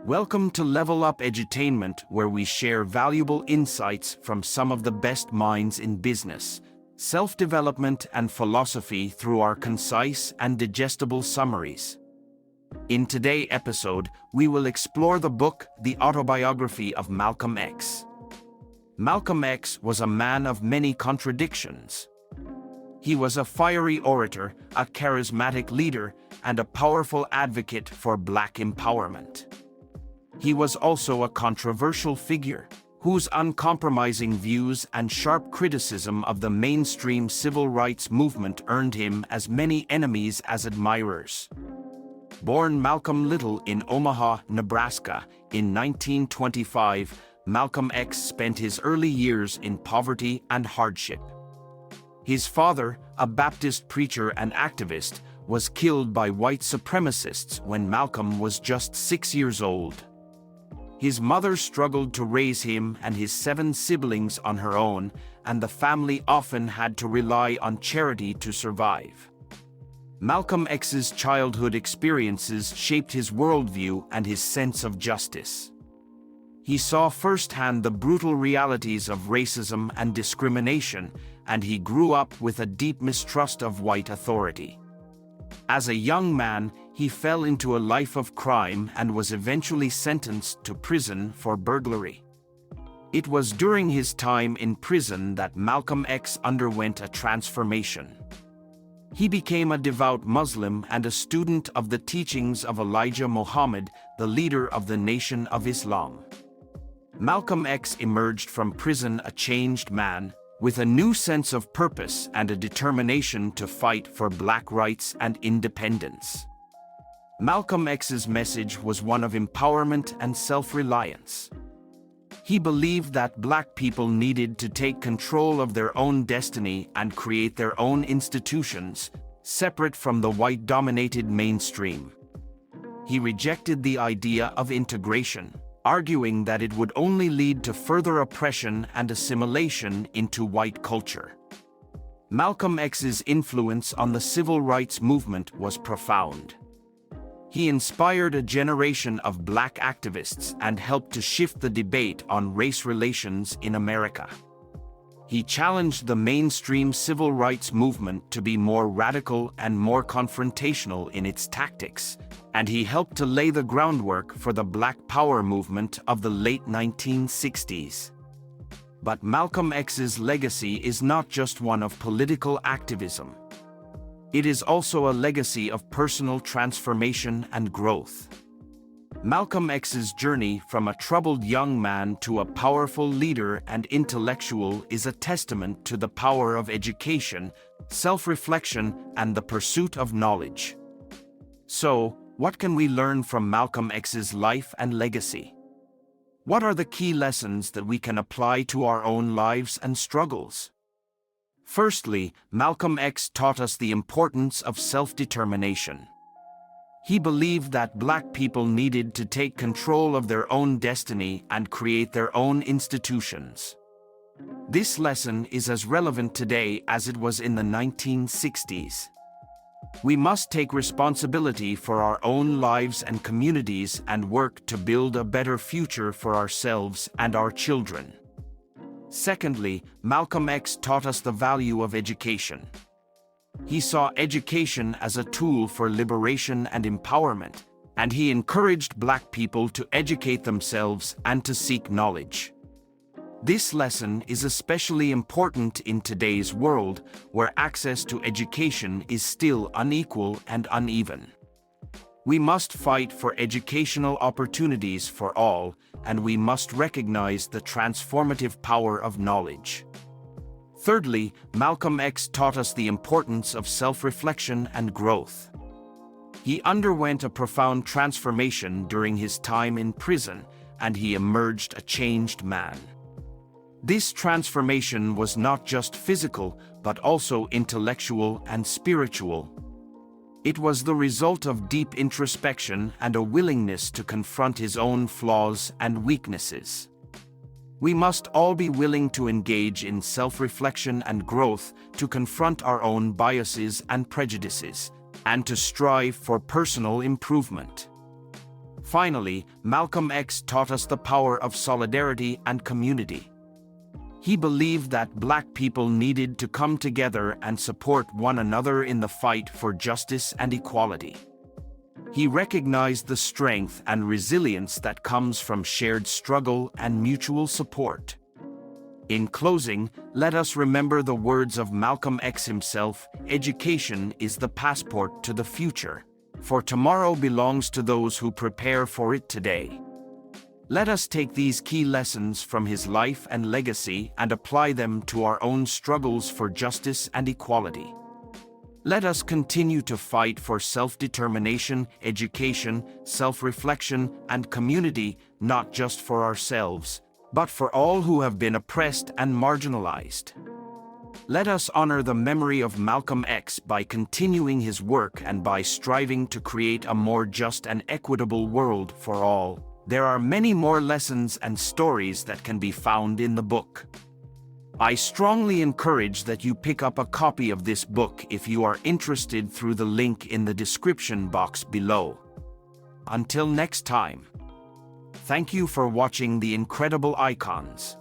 Welcome to Level Up Edutainment, where we share valuable insights from some of the best minds in business, self-development, and philosophy through our concise and digestible summaries. In today's episode, we will explore the book The Autobiography of Malcom X. Malcom X was a man of many contradictions. He was a fiery orator, a charismatic leader, and a powerful advocate for Black empowerment. He was also a controversial figure, whose uncompromising views and sharp criticism of the mainstream civil rights movement earned him as many enemies as admirers. Born Malcolm Little in Omaha, Nebraska, in 1925, Malcom X spent his early years in poverty and hardship. His father, a Baptist preacher and activist, was killed by white supremacists when Malcolm was just 6 years old. His mother struggled to raise him and his 7 siblings on her own, and the family often had to rely on charity to survive. Malcom X's childhood experiences shaped his worldview and his sense of justice. He saw firsthand the brutal realities of racism and discrimination, and he grew up with a deep mistrust of white authority. As a young man, he fell into a life of crime and was eventually sentenced to prison for burglary. It was during his time in prison that Malcom X underwent a transformation. He became a devout Muslim and a student of the teachings of Elijah Muhammad, the leader of the Nation of Islam. Malcom X emerged from prison a changed man, with a new sense of purpose and a determination to fight for Black rights and independence. Malcom X's message was one of empowerment and self-reliance. He believed that Black people needed to take control of their own destiny and create their own institutions, separate from the white-dominated mainstream. He rejected the idea of integration, arguing that it would only lead to further oppression and assimilation into white culture. Malcom X's influence on the civil rights movement was profound. He inspired a generation of Black activists and helped to shift the debate on race relations in America. He challenged the mainstream civil rights movement to be more radical and more confrontational in its tactics, and he helped to lay the groundwork for the Black Power movement of the late 1960s. But Malcom X's legacy is not just one of political activism. It is also a legacy of personal transformation and growth. Malcom X's journey from a troubled young man to a powerful leader and intellectual is a testament to the power of education, self-reflection, and the pursuit of knowledge. So, what can we learn from Malcom X's life and legacy? What are the key lessons that we can apply to our own lives and struggles? Firstly, Malcom X taught us the importance of self-determination. He believed that Black people needed to take control of their own destiny and create their own institutions. This lesson is as relevant today as it was in the 1960s. We must take responsibility for our own lives and communities and work to build a better future for ourselves and our children. Secondly, Malcom X taught us the value of education. He saw education as a tool for liberation and empowerment, and he encouraged Black people to educate themselves and to seek knowledge. This lesson is especially important in today's world, where access to education is still unequal and uneven. We must fight for educational opportunities for all, and we must recognize the transformative power of knowledge. Thirdly, Malcom X taught us the importance of self-reflection and growth. He underwent a profound transformation during his time in prison, and he emerged a changed man. This transformation was not just physical, but also intellectual and spiritual. It was the result of deep introspection and a willingness to confront his own flaws and weaknesses. We must all be willing to engage in self-reflection and growth, to confront our own biases and prejudices, and to strive for personal improvement. Finally, Malcolm X taught us the power of solidarity and community. He believed that Black people needed to come together and support one another in the fight for justice and equality. He recognized the strength and resilience that comes from shared struggle and mutual support. In closing, let us remember the words of Malcolm X himself: "Education is the passport to the future, for tomorrow belongs to those who prepare for it today." Let us take these key lessons from his life and legacy and apply them to our own struggles for justice and equality. Let us continue to fight for self-determination, education, self-reflection, and community, not just for ourselves, but for all who have been oppressed and marginalized. Let us honor the memory of Malcolm X by continuing his work and by striving to create a more just and equitable world for all. There are many more lessons and stories that can be found in the book. I strongly encourage that you pick up a copy of this book if you are interested through the link in the description box below. Until next time, thank you for watching The Incredible Icons.